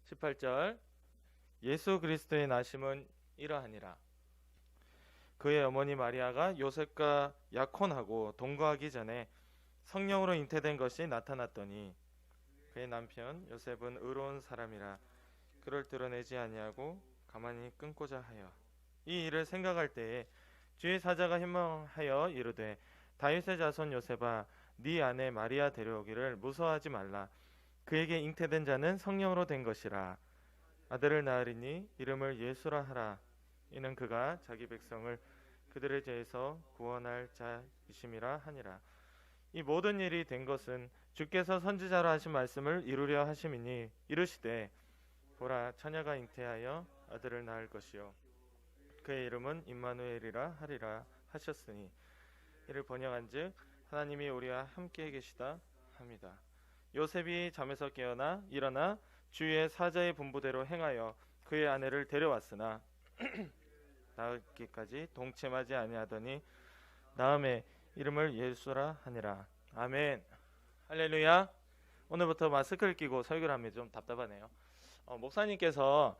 18절 예수 그리스도의 나심은 이러하니라. 그의 어머니 마리아가 요셉과 약혼하고 동거하기 전에 성령으로 잉태된 것이 나타났더니 그의 남편 요셉은 의로운 사람이라 그를 드러내지 아니하고 가만히 끊고자 하여 이 일을 생각할 때에 주의 사자가 현명하여 이르되 다윗의 자손 요셉아 네 아내 마리아 데려오기를 무서워하지 말라. 그에게 잉태된 자는 성령으로 된 것이라. 아들을 낳으리니 이름을 예수라 하라. 이는 그가 자기 백성을 그들의 죄에서 구원할 자이심이라 하니라. 이 모든 일이 된 것은 주께서 선지자로 하신 말씀을 이루려 하심이니 이르시되 보라 처녀가 잉태하여 아들을 낳을 것이요 그의 이름은 임마누엘이라 하리라 하셨으니 이를 번역한즉 하나님이 우리와 함께 계시다 합니다. 요셉이 잠에서 깨어나 일어나 주의 사자의 분부대로 행하여 그의 아내를 데려왔으나 낳기까지 동침하지 아니하더니 다음에 이름을 예수라 하니라. 아멘. 할렐루야. 오늘부터 마스크를 끼고 설교를 하면 좀 답답하네요. 목사님께서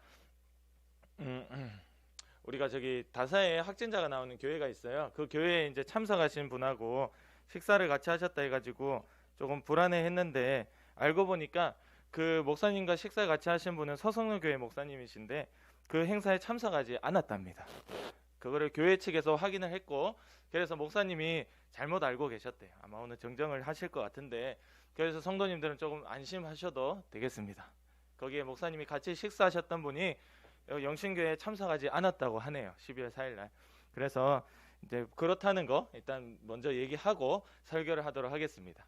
우리가 저기 다사에 확진자가 나오는 교회가 있어요. 그 교회에 이제 참석하신 분하고 식사를 같이 하셨다 해가지고 조금 불안해했는데 알고 보니까 그 목사님과 식사 같이 하신 분은 서성로교회 목사님이신데 그 행사에 참석하지 않았답니다. 그거를 교회 측에서 확인을 했고 그래서 목사님이 잘못 알고 계셨대요. 아마 오늘 정정을 하실 것 같은데 그래서 성도님들은 조금 안심하셔도 되겠습니다. 거기에 목사님이 같이 식사하셨던 분이 영신교회에 참석하지 않았다고 하네요. 12월 4일날. 그래서 이제 그렇다는 거 일단 먼저 얘기하고 설교를 하도록 하겠습니다.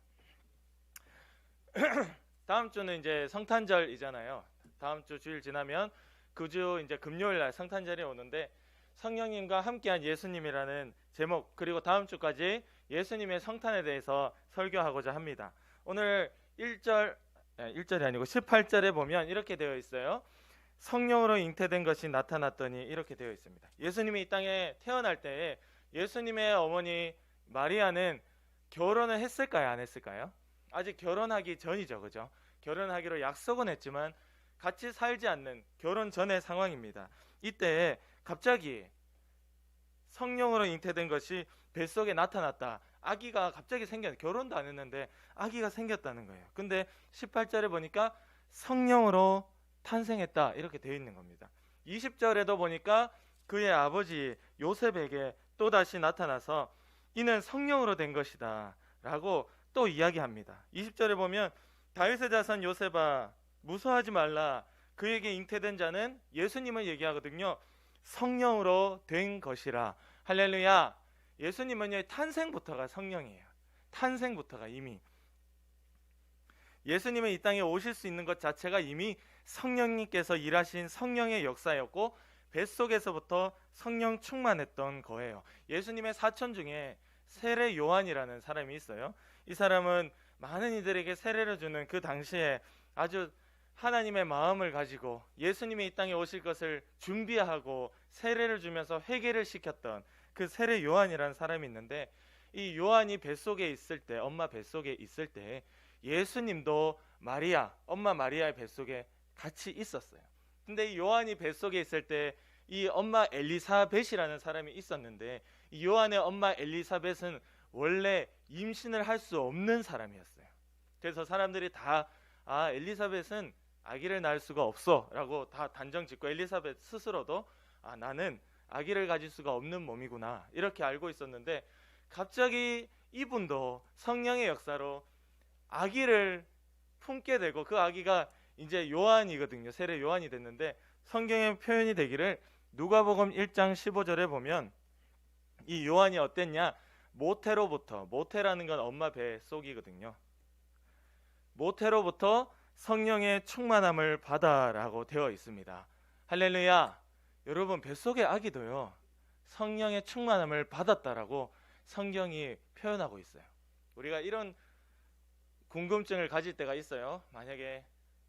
다음 주는 이제 성탄절이잖아요. 다음 주 주일 지나면 그 주 이제 금요일 날 성탄절이 오는데 성령님과 함께한 예수님이라는 제목 그리고 다음 주까지 예수님의 성탄에 대해서 설교하고자 합니다. 오늘 1절이 아니고 18절에 보면 이렇게 되어 있어요. 성령으로 잉태된 것이 나타났더니 이렇게 되어 있습니다. 예수님이 이 땅에 태어날 때 예수님의 어머니 마리아는 결혼을 했을까요? 안 했을까요? 아직 결혼하기 전이죠. 그죠? 결혼하기로 약속은 했지만 같이 살지 않는 결혼 전의 상황입니다. 이때 갑자기 성령으로 잉태된 것이 뱃속에 나타났다. 아기가 갑자기 결혼도 안 했는데 아기가 생겼다는 거예요. 근데 18절에 보니까 성령으로 탄생했다 이렇게 되어 있는 겁니다. 20절에도 보니까 그의 아버지 요셉에게 또다시 나타나서 이는 성령으로 된 것이다 라고 또 이야기합니다. 20절에 보면 다윗의 자손 요셉아 무서워하지 말라. 그에게 잉태된 자는 예수님을 얘기하거든요. 성령으로 된 것이라. 할렐루야. 예수님은 탄생부터가 성령이에요. 탄생부터가 이미 예수님은 이 땅에 오실 수 있는 것 자체가 이미 성령님께서 일하신 성령의 역사였고 뱃속에서부터 성령 충만했던 거예요. 예수님의 사촌 중에 세례 요한이라는 사람이 있어요. 이 사람은 많은 이들에게 세례를 주는 그 당시에 아주 하나님의 마음을 가지고 예수님이 이 땅에 오실 것을 준비하고 세례를 주면서 회개를 시켰던 그 세례 요한이라는 사람이 있는데 이 요한이 뱃속에 있을 때 엄마 뱃속에 있을 때 예수님도 마리아 엄마 마리아의 뱃속에 같이 있었어요. 근데 이 요한이 뱃속에 있을 때 이 엄마 엘리사벳이라는 사람이 있었는데 이 요한의 엄마 엘리사벳은 원래 임신을 할 수 없는 사람이었어요. 그래서 사람들이 다 엘리사벳은 아기를 낳을 수가 없어 라고 다 단정짓고 엘리사벳 스스로도 나는 아기를 가질 수가 없는 몸이구나 이렇게 알고 있었는데 갑자기 이분도 성령의 역사로 아기를 품게 되고 그 아기가 이제 요한이거든요. 세례 요한이 됐는데 성경에 표현이 되기를 누가복음 1장 15절에 보면 이 요한이 어땠냐? 모태라는 건 엄마 뱃속이거든요. 모태로부터 성령의 충만함을 받아라고 되어 있습니다. 할렐루야. 여러분 뱃속의 아기도요 성령의 충만함을 받았다라고 성경이 표현하고 있어요. 우리가 이런 궁금증을 가질 때가 있어요. 만약에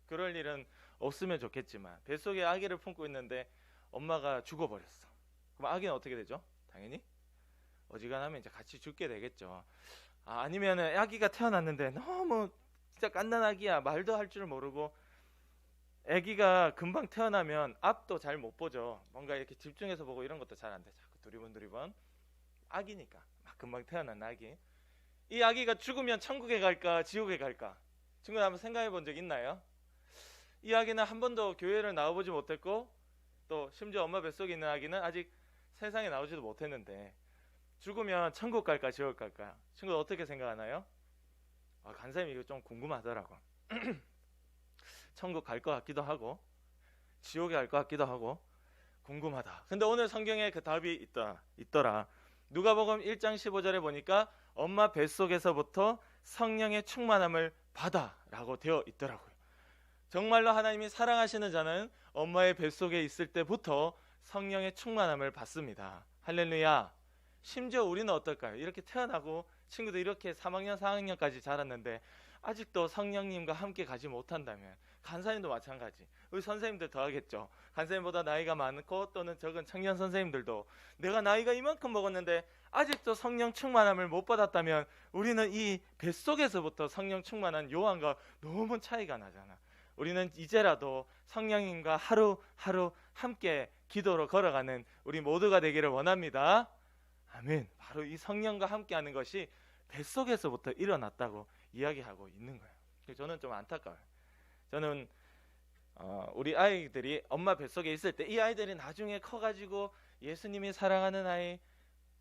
그럴 일은 없으면 좋겠지만 뱃속에 아기를 품고 있는데 엄마가 죽어버렸어. 그럼 아기는 어떻게 되죠? 당연히 어지간하면 이제 같이 죽게 되겠죠. 아니면은 아기가 태어났는데 너무 진짜 갓난 아기야. 말도 할 줄 모르고 아기가 금방 태어나면 앞도 잘 못 보죠. 뭔가 이렇게 집중해서 보고 이런 것도 잘 안 돼. 자꾸 두리번 아기니까 막 금방 태어난 아기. 이 아기가 죽으면 천국에 갈까 지옥에 갈까? 친구들 한번 생각해 본 적 있나요? 이 아기는 한 번도 교회를 나와보지 못했고 또 심지어 엄마 뱃속에 있는 아기는 아직 세상에 나오지도 못했는데 죽으면 천국 갈까 지옥 갈까? 친구들 어떻게 생각하나요? 간사님 이거 좀 궁금하더라고. 천국 갈 것 같기도 하고 지옥에 갈 것 같기도 하고 궁금하다. 근데 오늘 성경에 그 답이 있더라. 누가복음 1장 15절에 보니까 엄마 뱃속에서부터 성령의 충만함을 받아라고 되어 있더라고요. 정말로 하나님이 사랑하시는 자는 엄마의 뱃속에 있을 때부터 성령의 충만함을 받습니다. 할렐루야. 심지어 우리는 어떨까요? 이렇게 태어나고 친구들 이렇게 3학년 4학년까지 자랐는데 아직도 성령님과 함께 가지 못한다면 간사님도 마찬가지. 우리 선생님들 더 하겠죠. 간사님보다 나이가 많고 또는 적은 청년 선생님들도 내가 나이가 이만큼 먹었는데 아직도 성령 충만함을 못 받았다면 우리는 이 뱃속에서부터 성령 충만한 요한과 너무 차이가 나잖아. 우리는 이제라도 성령님과 하루하루 함께 기도로 걸어가는 우리 모두가 되기를 원합니다. 아멘. 바로 이 성령과 함께하는 것이 뱃속에서부터 일어났다고 이야기하고 있는 거예요. 저는 좀 안타까워요. 저는 우리 아이들이 엄마 뱃속에 있을 때 이 아이들이 나중에 커가지고 예수님이 사랑하는 아이,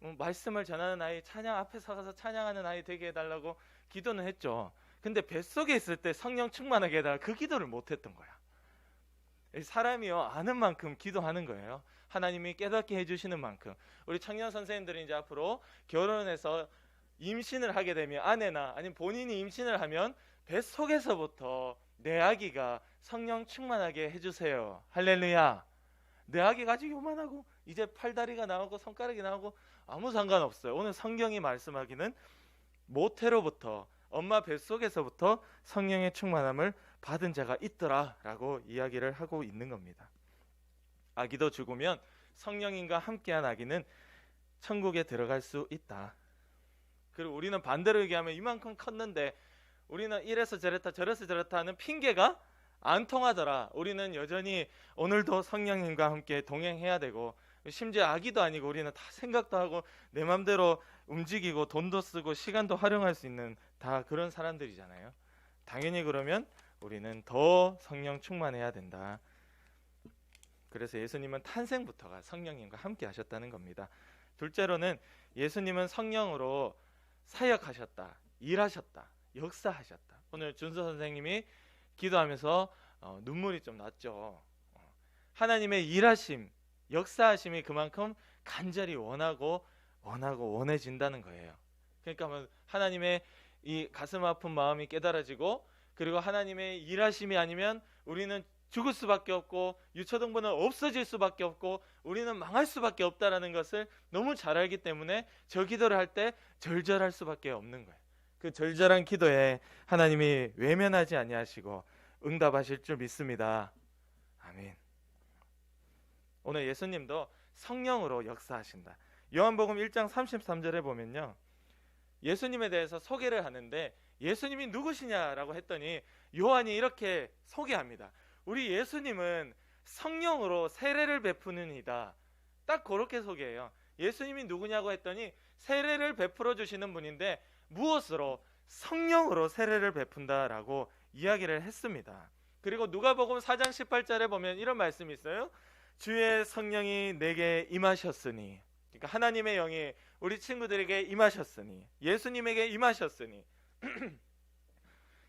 말씀을 전하는 아이, 찬양 앞에 서가서 찬양하는 아이 되게 해달라고 기도는 했죠. 근데 뱃속에 있을 때 성령 충만하게 해달라 그 기도를 못했던 거야. 사람이요 아는 만큼 기도하는 거예요. 하나님이 깨닫게 해주시는 만큼. 우리 청년 선생님들이 이제 앞으로 결혼해서 임신을 하게 되면 아내나 아니면 본인이 임신을 하면 뱃속에서부터 내 아기가 성령 충만하게 해주세요. 할렐루야. 내 아기가 아직 요만하고 이제 팔다리가 나오고 손가락이 나오고 아무 상관없어요. 오늘 성경이 말씀하기는 모태로부터 엄마 뱃속에서부터 성령의 충만함을 받은 자가 있더라라고 이야기를 하고 있는 겁니다. 아기도 죽으면 성령님과 함께한 아기는 천국에 들어갈 수 있다. 그리고 우리는 반대로 얘기하면 이만큼 컸는데 우리는 이래서 저랬다 저래서 저랬다 하는 핑계가 안 통하더라. 우리는 여전히 오늘도 성령님과 함께 동행해야 되고 심지어 아기도 아니고 우리는 다 생각도 하고 내 맘대로 움직이고 돈도 쓰고 시간도 활용할 수 있는 다 그런 사람들이잖아요. 당연히 그러면 우리는 더 성령 충만해야 된다. 그래서 예수님은 탄생부터가 성령님과 함께 하셨다는 겁니다. 둘째로는 예수님은 성령으로 사역하셨다, 일하셨다, 역사하셨다. 오늘 준서 선생님이 기도하면서 눈물이 좀 났죠. 하나님의 일하심, 역사하심이 그만큼 간절히 원하고 원해진다는 거예요. 그러니까 하나님의 이 가슴 아픈 마음이 깨달아지고 그리고 하나님의 일하심이 아니면 우리는 죽을 수밖에 없고 유초등부는 없어질 수밖에 없고 우리는 망할 수밖에 없다라는 것을 너무 잘 알기 때문에 저 기도를 할 때 절절할 수밖에 없는 거예요. 그 절절한 기도에 하나님이 외면하지 아니하시고 응답하실 줄 믿습니다. 아멘. 오늘 예수님도 성령으로 역사하신다. 요한복음 1장 33절에 보면요, 예수님에 대해서 소개를 하는데 예수님이 누구시냐라고 했더니 요한이 이렇게 소개합니다. 우리 예수님은 성령으로 세례를 베푸는 이다. 딱 그렇게 소개해요. 예수님이 누구냐고 했더니 세례를 베풀어 주시는 분인데 무엇으로? 성령으로 세례를 베푼다라고 이야기를 했습니다. 그리고 누가복음 4장 18절에 보면 이런 말씀이 있어요. 주의 성령이 내게 임하셨으니, 그러니까 하나님의 영이 우리 친구들에게 임하셨으니, 예수님에게 임하셨으니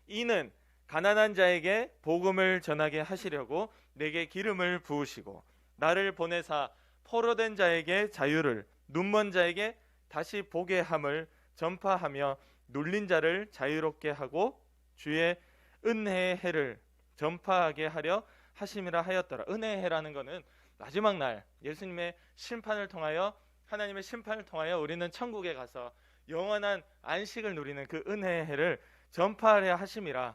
이는 가난한 자에게 복음을 전하게 하시려고 내게 기름을 부으시고 나를 보내사 포로된 자에게 자유를, 눈먼 자에게 다시 보게 함을 전파하며 눌린 자를 자유롭게 하고 주의 은혜의 해를 전파하게 하려 하심이라 하였더라. 은혜의 해라는 것은 마지막 날 예수님의 심판을 통하여, 하나님의 심판을 통하여 우리는 천국에 가서 영원한 안식을 누리는 그 은혜의 해를 전파하려 하심이라.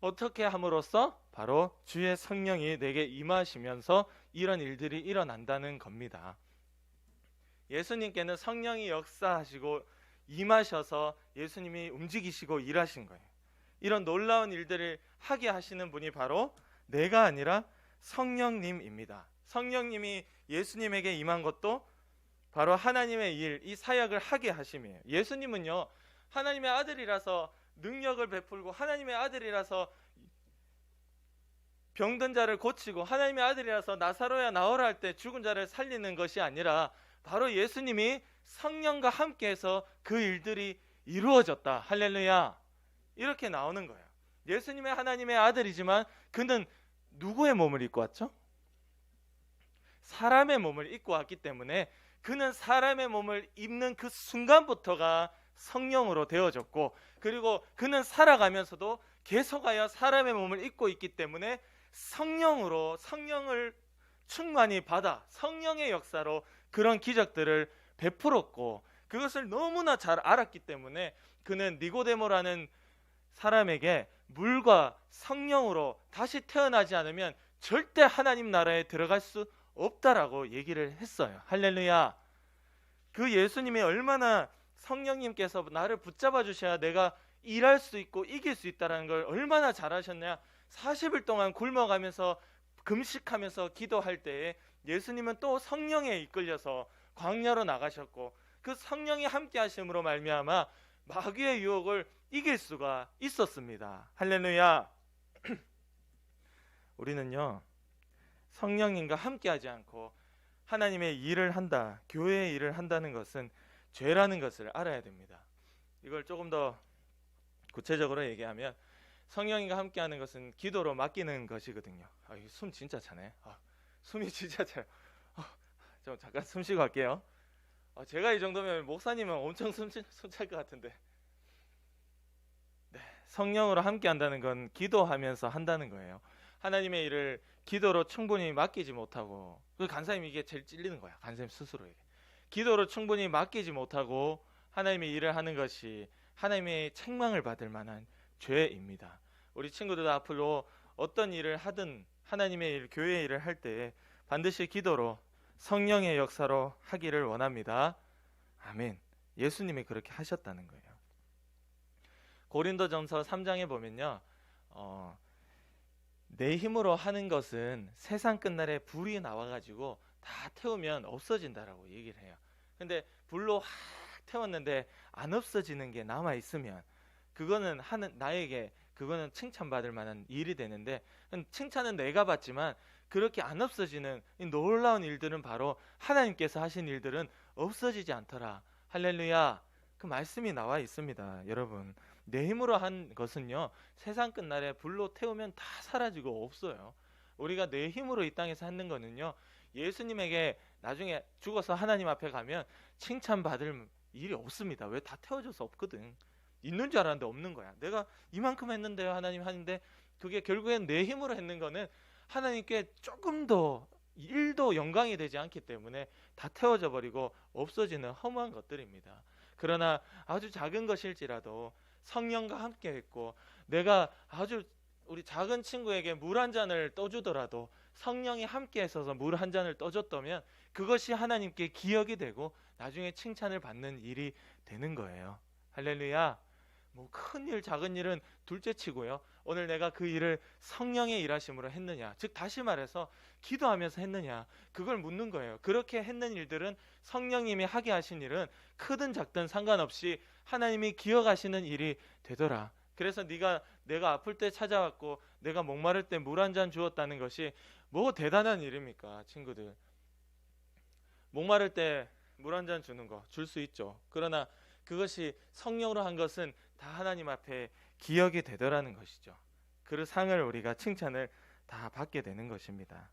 어떻게 함으로써? 바로 주의 성령이 내게 임하시면서 이런 일들이 일어난다는 겁니다. 예수님께는 성령이 역사하시고 임하셔서 예수님이 움직이시고 일하신 거예요. 이런 놀라운 일들을 하게 하시는 분이 바로 내가 아니라 성령님입니다. 성령님이 예수님에게 임한 것도 바로 하나님의 일, 이 사역을 하게 하심이에요. 예수님은요, 하나님의 아들이라서 능력을 베풀고 하나님의 아들이라서 병든 자를 고치고 하나님의 아들이라서 나사로야 나오라 할 때 죽은 자를 살리는 것이 아니라 바로 예수님이 성령과 함께해서 그 일들이 이루어졌다. 할렐루야. 이렇게 나오는 거예요. 예수님의 하나님의 아들이지만 그는 누구의 몸을 입고 왔죠? 사람의 몸을 입고 왔기 때문에 그는 사람의 몸을 입는 그 순간부터가 성령으로 되어졌고, 그리고 그는 살아가면서도 계속하여 사람의 몸을 입고 있기 때문에 성령을 충만히 받아 성령의 역사로 그런 기적들을 베풀었고, 그것을 너무나 잘 알았기 때문에 그는 니고데모라는 사람에게 물과 성령으로 다시 태어나지 않으면 절대 하나님 나라에 들어갈 수 없다라고 얘기를 했어요. 할렐루야. 그 예수님이 얼마나 성령님께서 나를 붙잡아 주셔야 내가 일할 수 있고 이길 수 있다는 걸 얼마나 잘하셨냐. 40일 동안 굶어가면서 금식하면서 기도할 때에 예수님은 또 성령에 이끌려서 광야로 나가셨고, 그 성령이 함께 하심으로 말미암아 마귀의 유혹을 이길 수가 있었습니다. 할렐루야. 우리는요, 성령님과 함께 하지 않고 하나님의 일을 한다, 교회의 일을 한다는 것은 죄라는 것을 알아야 됩니다. 이걸 조금 더 구체적으로 얘기하면 성령님과 함께 하는 것은 기도로 맡기는 것이거든요. 숨 진짜 차네. 숨이 진짜 차요. 좀 잠깐 숨 쉬고 할게요. 제가 이 정도면 목사님은 엄청 숨 찰 것 같은데. 네, 성령으로 함께 한다는 건 기도하면서 한다는 거예요. 하나님의 일을 기도로 충분히 맡기지 못하고, 그 간사님이 이게 제일 찔리는 거야. 간사님 스스로에게. 기도로 충분히 맡기지 못하고 하나님의 일을 하는 것이 하나님의 책망을 받을 만한 죄입니다. 우리 친구들도 앞으로 어떤 일을 하든 하나님의 일, 교회의 일을 할 때 반드시 기도로 성령의 역사로 하기를 원합니다. 아멘. 예수님이 그렇게 하셨다는 거예요. 고린도전서 3장에 보면요, 내 힘으로 하는 것은 세상 끝날에 불이 나와가지고 다 태우면 없어진다라고 얘기를 해요. 근데 불로 확 태웠는데 안 없어지는 게 남아 있으면 그거는 나에게 그거는 칭찬받을 만한 일이 되는데, 칭찬은 내가 받지만 그렇게 안 없어지는 이 놀라운 일들은 바로 하나님께서 하신 일들은 없어지지 않더라. 할렐루야. 그 말씀이 나와 있습니다. 여러분, 내 힘으로 한 것은요, 세상 끝날에 불로 태우면 다 사라지고 없어요. 우리가 내 힘으로 이 땅에서 하는 거는요, 예수님에게 나중에 죽어서 하나님 앞에 가면 칭찬받을 일이 없습니다. 왜? 다 태워져서 없거든. 있는 줄 알았는데 없는 거야. 내가 이만큼 했는데요, 하나님 하는데, 그게 결국엔 내 힘으로 했는 거는 하나님께 조금 더 1도 영광이 되지 않기 때문에 다 태워져 버리고 없어지는 허무한 것들입니다. 그러나 아주 작은 것일지라도 성령과 함께 했고, 내가 아주 우리 작은 친구에게 물 한 잔을 떠주더라도 성령이 함께 있어서 물 한 잔을 떠줬다면 그것이 하나님께 기억이 되고 나중에 칭찬을 받는 일이 되는 거예요. 할렐루야. 뭐 큰 일 작은 일은 둘째치고요, 오늘 내가 그 일을 성령의 일하심으로 했느냐, 즉 다시 말해서 기도하면서 했느냐, 그걸 묻는 거예요. 그렇게 했는 일들은 성령님이 하게 하신 일은 크든 작든 상관없이 하나님이 기억하시는 일이 되더라. 그래서 내가 아플 때 찾아왔고 내가 목마를 때 물 한 잔 주었다는 것이 뭐 대단한 일입니까, 친구들? 목마를 때 물 한 잔 주는 거 줄 수 있죠. 그러나 그것이 성령으로 한 것은 다 하나님 앞에 기억이 되더라는 것이죠. 그 상을 우리가 칭찬을 다 받게 되는 것입니다.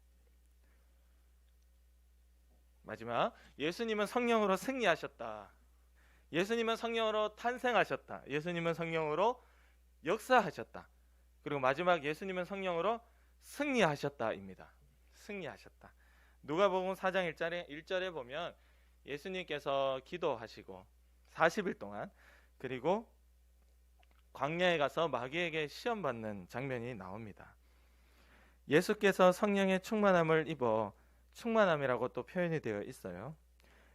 마지막, 예수님은 성령으로 승리하셨다. 예수님은 성령으로 탄생하셨다. 예수님은 성령으로 역사하셨다. 그리고 마지막, 예수님은 성령으로 승리하셨다입니다. 승리하셨다. 누가복음 4장 1절에 보면 예수님께서 기도하시고 40일 동안, 그리고 광야에 가서 마귀에게 시험받는 장면이 나옵니다. 예수께서 성령의 충만함을 입어 충만함이라고 또 표현이 되어 있어요.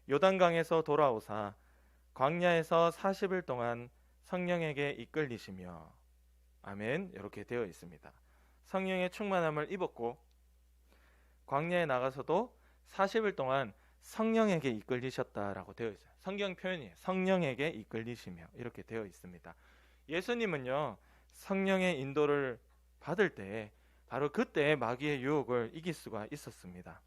요단강에서 돌아오사 광야에서 40일 동안 성령에게 이끌리시며, 아멘, 이렇게 되어 있습니다. 성령의 충만함을 입었고 광야에 나가서도 40일 동안 성령에게 이끌리셨다라고 되어 있어요. 성경 표현이 성령에게 이끌리시며 이렇게 되어 있습니다. 예수님은요, 성령의 인도를 받을 때 바로 그때 마귀의 유혹을 이길 수가 있었습니다.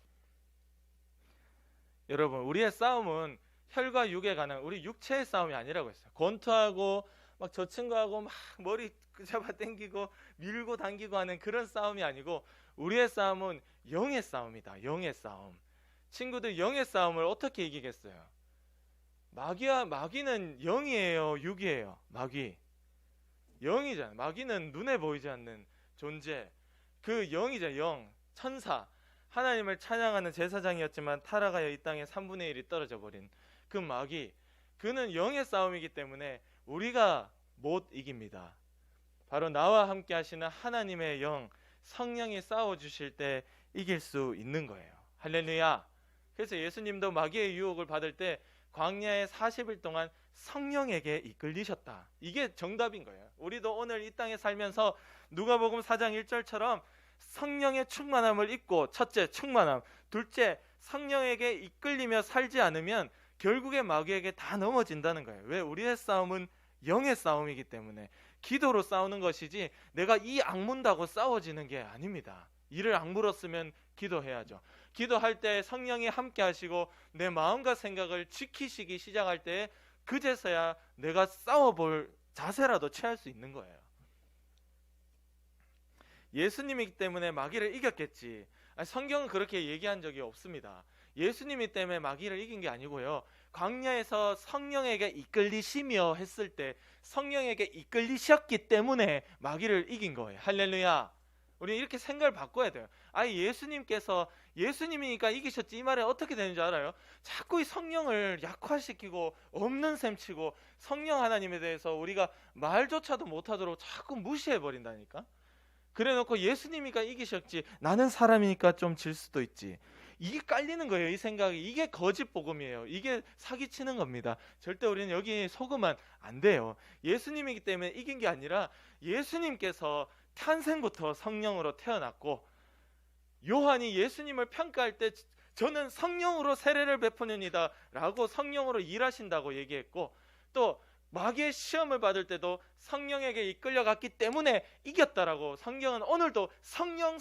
여러분, 우리의 싸움은 혈과 육에 관한 우리 육체의 싸움이 아니라고 했어요. 권투하고 막 저 친구하고 막 머리 잡아 당기고 밀고 당기고 하는 그런 싸움이 아니고 우리의 싸움은 영의 싸움이다. 영의 싸움. 친구들, 영의 싸움을 어떻게 이기겠어요? 마귀는 영이에요, 육이에요? 마귀 영이잖아요. 마귀는 눈에 보이지 않는 존재, 그 영이죠. 영, 천사, 하나님을 찬양하는 제사장이었지만 타락하여 이 땅에 3분의 1이 떨어져 버린 그 마귀, 그는 영의 싸움이기 때문에 우리가 못 이깁니다. 바로 나와 함께 하시는 하나님의 영, 성령이 싸워주실 때 이길 수 있는 거예요. 할렐루야. 그래서 예수님도 마귀의 유혹을 받을 때 광야에 40일 동안 성령에게 이끌리셨다. 이게 정답인 거예요. 우리도 오늘 이 땅에 살면서 누가복음 4장 1절처럼 성령의 충만함을 입고, 첫째 충만함, 둘째 성령에게 이끌리며 살지 않으면 결국에 마귀에게 다 넘어진다는 거예요. 왜? 우리의 싸움은 영의 싸움이기 때문에. 기도로 싸우는 것이지 내가 이 악문다고 싸워지는 게 아닙니다. 이를 악물었으면 기도해야죠. 기도할 때 성령이 함께 하시고 내 마음과 생각을 지키시기 시작할 때 그제서야 내가 싸워볼 자세라도 취할 수 있는 거예요. 예수님이기 때문에 마귀를 이겼겠지. 성경은 그렇게 얘기한 적이 없습니다. 예수님이 때문에 마귀를 이긴 게 아니고요, 광야에서 성령에게 이끌리시며 했을 때 성령에게 이끌리셨기 때문에 마귀를 이긴 거예요. 할렐루야. 우리 이렇게 생각을 바꿔야 돼요. 예수님께서 예수님이니까 이기셨지, 이 말에 어떻게 되는 줄 알아요? 자꾸 이 성령을 약화시키고 없는 셈 치고 성령 하나님에 대해서 우리가 말조차도 못하도록 자꾸 무시해버린다니까. 그래놓고 예수님이니까 이기셨지, 나는 사람이니까 좀 질 수도 있지. 이게 깔리는 거예요. 이 생각이. 이게 거짓 복음이에요. 이게 사기치는 겁니다. 절대 우리는 여기 속으면 안 돼요. 예수님이기 때문에 이긴 게 아니라 예수님께서 탄생부터 성령으로 태어났고, 요한이 예수님을 평가할 때 저는 성령으로 세례를 베푸느니다 라고 성령으로 일하신다고 얘기했고, 또 마귀의 시험을 받을 때도 성령에게 이끌려갔기 때문에 이겼다라고 성경은 오늘도 성령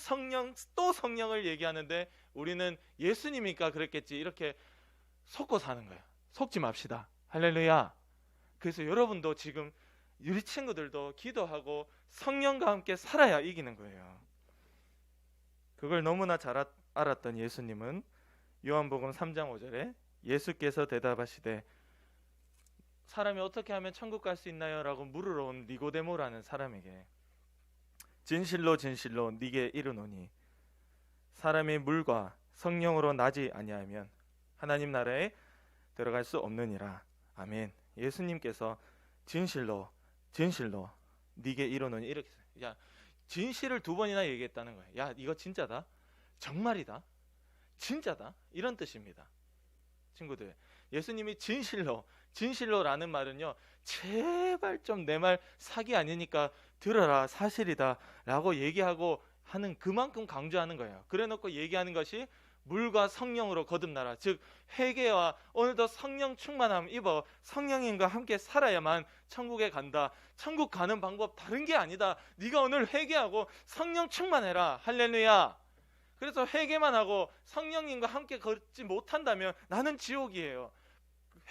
또 성령을 얘기하는데 우리는 예수님이니까 그랬겠지 이렇게 속고 사는 거예요. 속지 맙시다. 할렐루야. 그래서 여러분도 지금 우리 친구들도 기도하고 성령과 함께 살아야 이기는 거예요. 그걸 너무나 잘 알았던 예수님은 요한복음 3장 5절에 예수께서 대답하시되 사람이 어떻게 하면 천국 갈 수 있나요? 라고 물으러 온 니고데모라는 사람에게 진실로 진실로 네게 이르노니 사람이 물과 성령으로 나지 아니하면 하나님 나라에 들어갈 수 없느니라. 아멘. 예수님께서 진실로 진실로 네게 이르노니 이렇게 야 진실을 2번이나 얘기했다는 거예요. 야 이거 진짜다, 정말이다, 진짜다, 이런 뜻입니다. 친구들, 예수님이 진실로라는 말은요, 제발 좀 내 말 사기 아니니까 들어라, 사실이다 라고 얘기하고 하는 그만큼 강조하는 거예요. 그래놓고 얘기하는 것이 물과 성령으로 거듭나라, 즉 회개와 오늘도 성령 충만함 입어 성령님과 함께 살아야만 천국에 간다. 천국 가는 방법 다른 게 아니다. 네가 오늘 회개하고 성령 충만해라. 할렐루야. 그래서 회개만 하고 성령님과 함께 걷지 못한다면 나는 지옥이에요.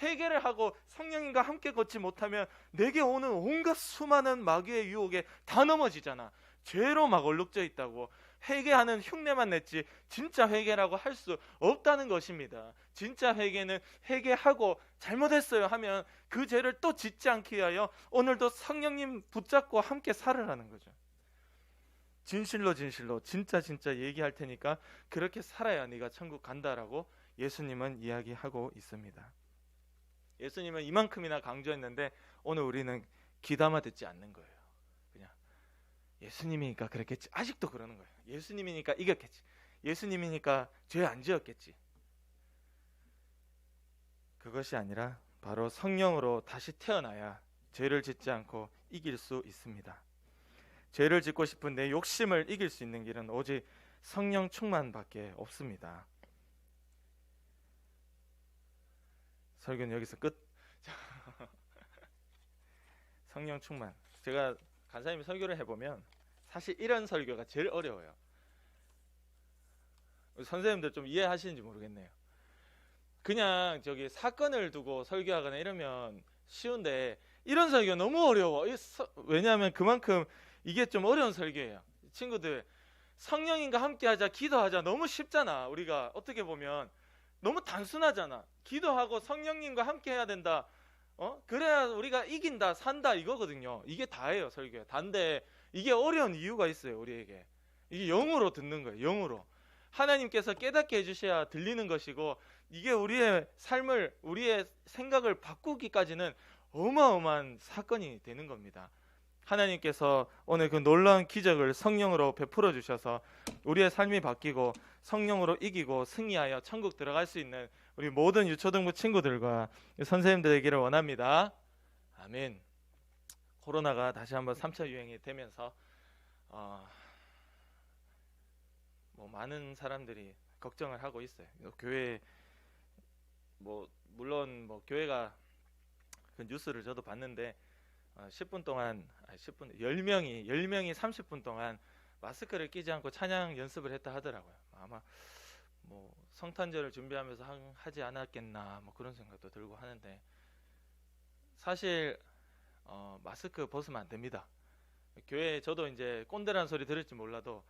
회개를 하고 성령님과 함께 걷지 못하면 내게 오는 온갖 수많은 마귀의 유혹에 다 넘어지잖아. 죄로 막 얼룩져 있다고. 회개하는 흉내만 냈지 진짜 회개라고 할 수 없다는 것입니다. 진짜 회개는 회개하고 잘못했어요 하면 그 죄를 또 짓지 않기 위하여 오늘도 성령님 붙잡고 함께 살으라는 거죠. 진실로 진짜 얘기할 테니까 그렇게 살아야 네가 천국 간다라고 예수님은 이야기하고 있습니다. 예수님은 이만큼이나 강조했는데 오늘 우리는 귀담아 듣지 않는 거예요. 그냥 예수님이니까 그랬겠지. 아직도 그러는 거예요. 예수님이니까 이겼겠지. 예수님이니까 죄 안 지었겠지. 그것이 아니라 바로 성령으로 다시 태어나야 죄를 짓지 않고 이길 수 있습니다. 죄를 짓고 싶은 내 욕심을 이길 수 있는 길은 오직 성령 충만밖에 없습니다. 설교는 여기서 끝. 성령 충만. 제가 간사님 설교를 해보면 사실 이런 설교가 제일 어려워요. 선생님들 좀 이해하시는지 모르겠네요. 그냥 저기 사건을 두고 설교하거나 이러면 쉬운데 이런 설교 너무 어려워. 왜냐하면 그만큼 이게 좀 어려운 설교예요. 친구들, 성령님과 함께하자, 기도하자 너무 쉽잖아. 우리가 어떻게 보면 너무 단순하잖아. 기도하고 성령님과 함께해야 된다. 그래야 우리가 이긴다, 산다 이거거든요. 이게 다예요, 설교에. 단데 이게 어려운 이유가 있어요, 우리에게. 이게 영으로 듣는 거예요, 영으로. 하나님께서 깨닫게 해주셔야 들리는 것이고, 이게 우리의 삶을, 우리의 생각을 바꾸기까지는 어마어마한 사건이 되는 겁니다. 하나님께서 오늘 그 놀라운 기적을 성령으로 베풀어 주셔서 우리의 삶이 바뀌고 성령으로 이기고 승리하여 천국 들어갈 수 있는 우리 모든 유초등부 친구들과 선생님들 되기를 원합니다. 아멘. 코로나가 다시 한번 3차 유행이 되면서 많은 사람들이 걱정을 하고 있어요. 교회 물론 교회가 그 뉴스를 저도 봤는데 10분 동안 10명이 30분 동안 마스크를 끼지 않고 찬양 연습을 했다 하더라고요. 아마 성탄절을 준비하면서 하지 않았겠나 그런 생각도 들고 하는데, 사실 마스크 벗으면 안 됩니다. 교회에 저도 이제 꼰대라는 소리 들을지 몰라도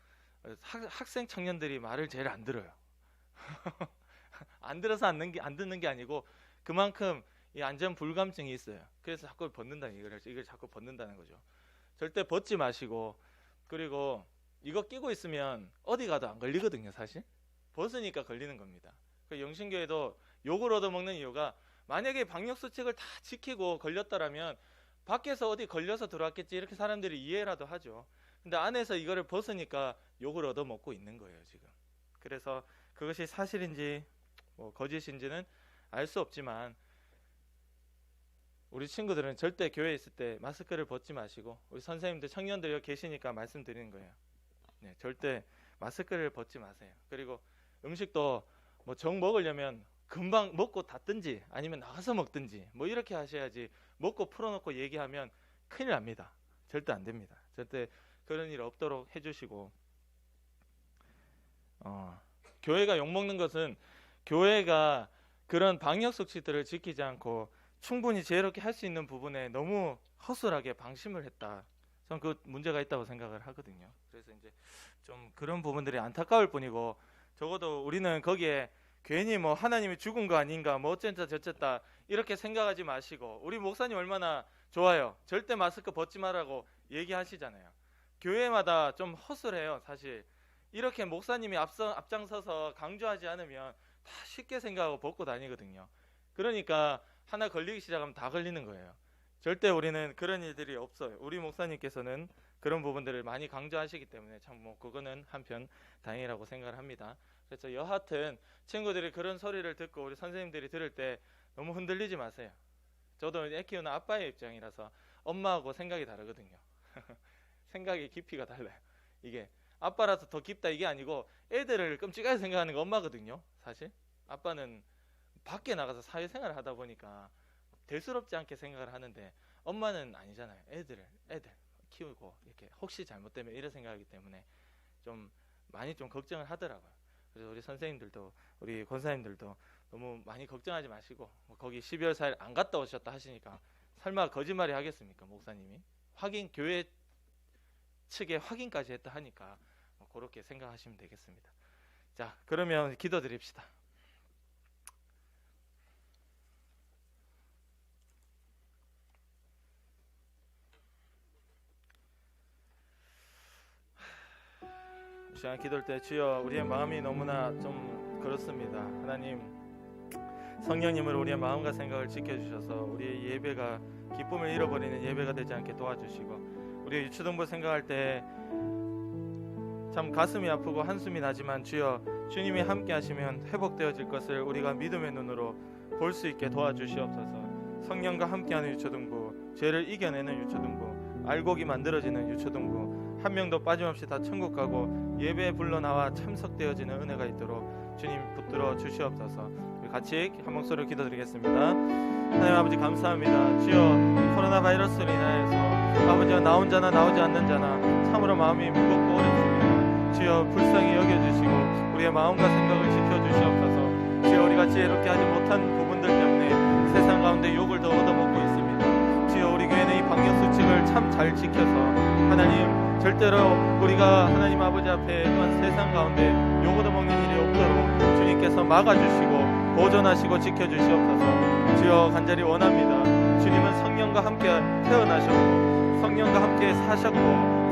학생 청년들이 말을 제일 안 들어요. 안 들어서 안 듣는 게 아니고 그만큼 이 안전 불감증이 있어요. 그래서 자꾸 이걸 자꾸 벗는다는 거죠. 절대 벗지 마시고, 그리고 이거 끼고 있으면 어디 가도 안 걸리거든요. 사실 벗으니까 걸리는 겁니다. 영신교회도 욕을 얻어먹는 이유가, 만약에 방역수칙을 다 지키고 걸렸다라면 밖에서 어디 걸려서 들어왔겠지 이렇게 사람들이 이해라도 하죠. 근데 안에서 이거를 벗으니까 욕을 얻어먹고 있는 거예요 지금. 그래서 그것이 사실인지 거짓인지는 알 수 없지만, 우리 친구들은 절대 교회에 있을 때 마스크를 벗지 마시고, 우리 선생님들 청년들 여기 계시니까 말씀드리는 거예요. 네, 절대 마스크를 벗지 마세요. 그리고 음식도 정 먹으려면 금방 먹고 닫든지 아니면 나가서 먹든지 이렇게 하셔야지, 먹고 풀어놓고 얘기하면 큰일 납니다. 절대 안 됩니다. 절대 그런 일 없도록 해주시고, 교회가 욕먹는 것은 교회가 그런 방역 수칙들을 지키지 않고 충분히 지혜롭게 할 수 있는 부분에 너무 허술하게 방심을 했다. 저는 그 문제가 있다고 생각을 하거든요. 그래서 이제 좀 그런 부분들이 안타까울 뿐이고, 적어도 우리는 거기에 괜히 하나님이 죽은 거 아닌가 어쨌다 저쨌다 이렇게 생각하지 마시고, 우리 목사님 얼마나 좋아요. 절대 마스크 벗지 말라고 얘기하시잖아요. 교회마다 좀 허술해요. 사실 이렇게 목사님이 앞장서서 강조하지 않으면 다 쉽게 생각하고 벗고 다니거든요. 그러니까 하나 걸리기 시작하면 다 걸리는 거예요. 절대 우리는 그런 일들이 없어요. 우리 목사님께서는 그런 부분들을 많이 강조하시기 때문에 참 그거는 한편 다행이라고 생각을 합니다. 그래서 여하튼 친구들이 그런 소리를 듣고 우리 선생님들이 들을 때 너무 흔들리지 마세요. 저도 애 키우는 아빠의 입장이라서 엄마하고 생각이 다르거든요. 생각의 깊이가 달라요. 이게 아빠라서 더 깊다 이게 아니고, 애들을 끔찍하게 생각하는 거 엄마거든요. 사실 아빠는 밖에 나가서 사회생활을 하다 보니까 대수롭지 않게 생각을 하는데, 엄마는 아니잖아요. 애들 키우고 이렇게 혹시 잘못되면 이런 생각하기 때문에 좀 많이 좀 걱정을 하더라고요. 그래서 우리 선생님들도 우리 권사님들도 너무 많이 걱정하지 마시고, 거기 12월 4일 안 갔다 오셨다 하시니까 설마 거짓말이 하겠습니까? 목사님이 교회 측에 확인까지 했다 하니까 그렇게 생각하시면 되겠습니다. 자, 그러면 기도 드립시다. 시간 기도할 때, 주여, 우리의 마음이 너무나 좀 그렇습니다. 하나님, 성령님으로 우리의 마음과 생각을 지켜주셔서 우리의 예배가 기쁨을 잃어버리는 예배가 되지 않게 도와주시고, 우리의 유초등부 생각할 때 참 가슴이 아프고 한숨이 나지만, 주여, 주님이 함께 하시면 회복되어질 것을 우리가 믿음의 눈으로 볼 수 있게 도와주시옵소서. 성령과 함께하는 유초등부, 죄를 이겨내는 유초등부, 알곡이 만들어지는 유초등부, 한 명도 빠짐없이 다 천국 가고 예배에 불러 나와 참석되어지는 은혜가 있도록 주님 붙들어 주시옵소서. 우리 같이 한 목소리로 기도드리겠습니다. 하나님 아버지 감사합니다. 주여, 코로나 바이러스로 인하여서 아버지가 나 혼자나 나오지 않는 자나 참으로 마음이 무겁고 어렵습니다. 주여, 불쌍히 여겨주시고 우리의 마음과 생각을 지켜주시옵소서. 주여, 우리가 지혜롭게 하지 못한 부분들 때문에 세상 가운데 욕을 더 얻어먹고 있습니다. 주여, 우리 교회는 이 방역수칙을 참 잘 지켜서 하나님 절대로 우리가 하나님 아버지 앞에 또한 세상 가운데 욕 얻어먹는 일이 없도록 주님께서 막아주시고 보존하시고 지켜주시옵소서. 주여, 간절히 원합니다. 주님은 성령과 함께 태어나셨고 성령과 함께 사셨고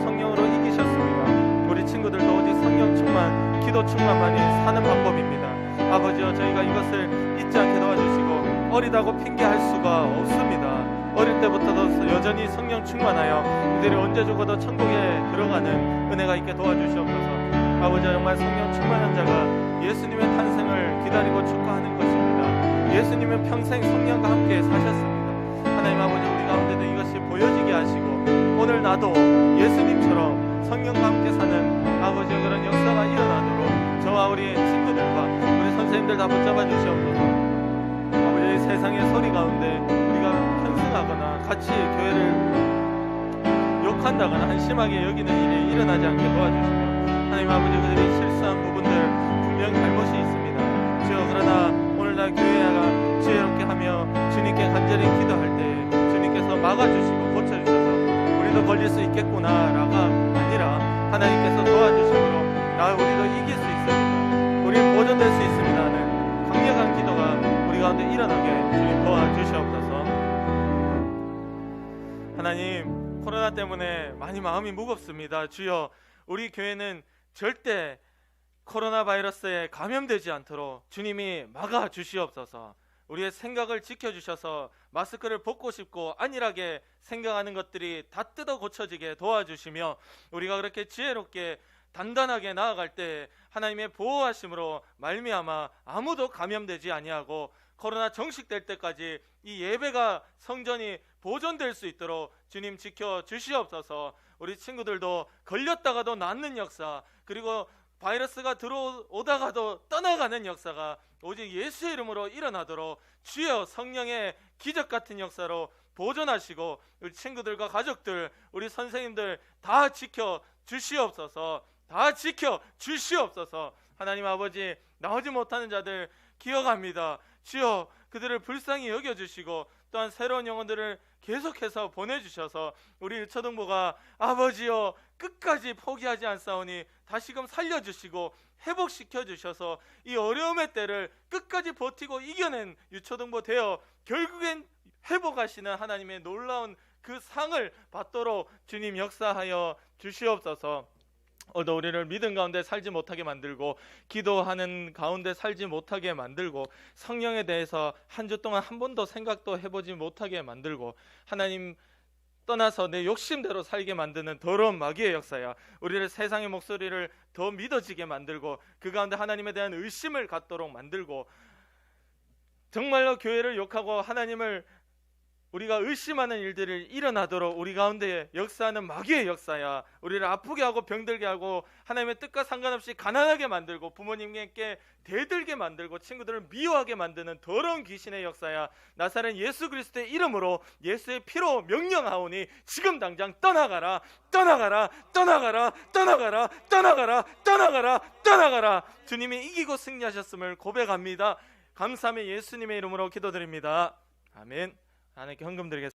성령으로 이기셨습니다. 우리 친구들도 오직 성령 충만, 기도 충만만이 사는 방법입니다. 아버지여, 저희가 이것을 잊지 않게 도와주시고 어리다고 핑계할 수가 없습니다. 어릴 때부터도 여전히 성령 충만하여 이들이 언제 죽어도 천국에 들어가는 은혜가 있게 도와주시옵소서. 아버지여, 정말 성령 충만한 자가 예수님의 탄생을 기다리고 축하하는 것입니다. 예수님은 평생 성령과 함께 사셨습니다. 하나님 아버지, 우리 가운데도 이것이 보여지게 하시고 오늘 나도 예수님처럼 성령과 함께 사는 아버지의 그런 역사가 일어나도록 저와 우리 친구들과 우리 선생님들 다 붙잡아 주시옵소서. 아버지, 세상의 소리 가운데 우리가 편승하거나 같이 교회를 욕한다거나 한심하게 여기는 일이 일어나지 않게 도와주시며 하나님 아버지, 그들이 실수한 부분들 분명 잘못이 있습니다. 주여, 그러나 오늘날 교회가 지혜롭게 하며 주님께 간절히 기도할 때 주님께서 막아주시고 고쳐주셔서 우리도 걸릴 수 있겠구나라가 아니라 하나님께서 도와주심으로 우리도 이길 수 있습니다. 우리는 보존될 수 있습니다 하는 강력한 기도가 우리 가운데 일어나게 주님 도와주시옵소서. 하나님, 코로나 때문에 많이 마음이 무겁습니다. 주여, 우리 교회는 절대 코로나 바이러스에 감염되지 않도록 주님이 막아 주시옵소서. 우리의 생각을 지켜주셔서 마스크를 벗고 싶고 안일하게 생각하는 것들이 다 뜯어 고쳐지게 도와주시며 우리가 그렇게 지혜롭게 단단하게 나아갈 때 하나님의 보호하심으로 말미암아 아무도 감염되지 아니하고 코로나 정식될 때까지 이 예배가 성전이 보존될 수 있도록 주님 지켜 주시옵소서. 우리 친구들도 걸렸다가도 낫는 역사, 그리고 바이러스가 들어오다가도 떠나가는 역사가 오직 예수의 이름으로 일어나도록 주여, 성령의 기적 같은 역사로 보존하시고 우리 친구들과 가족들, 우리 선생님들 다 지켜 주시옵소서. 다 지켜 주시옵소서. 하나님 아버지, 나오지 못하는 자들 기억합니다. 주여, 그들을 불쌍히 여겨주시고 또한 새로운 영혼들을 계속해서 보내주셔서 우리 유초등부가 아버지여 끝까지 포기하지 않사오니 다시금 살려주시고 회복시켜 주셔서 이 어려움의 때를 끝까지 버티고 이겨낸 유초등부 되어 결국엔 회복하시는 하나님의 놀라운 그 상을 받도록 주님 역사하여 주시옵소서. 오늘도 우리를 믿음 가운데 살지 못하게 만들고 기도하는 가운데 살지 못하게 만들고 성령에 대해서 한 주 동안 한 번도 생각도 해보지 못하게 만들고 하나님 떠나서 내 욕심대로 살게 만드는 더러운 마귀의 역사야. 우리를 세상의 목소리를 더 믿어지게 만들고 그 가운데 하나님에 대한 의심을 갖도록 만들고 정말로 교회를 욕하고 하나님을 우리가 의심하는 일들이 일어나도록 우리 가운데 역사하는 마귀의 역사야. 우리를 아프게 하고 병들게 하고 하나님의 뜻과 상관없이 가난하게 만들고 부모님께 대들게 만들고 친구들을 미워하게 만드는 더러운 귀신의 역사야. 나사렛 예수 그리스도의 이름으로 예수의 피로 명령하오니 지금 당장 떠나가라, 떠나가라, 떠나가라, 떠나가라, 떠나가라, 떠나가라, 떠나가라. 주님이 이기고 승리하셨음을 고백합니다. 감사하며 예수님의 이름으로 기도드립니다. 아멘. 하나님께 헌금 드리겠습니다.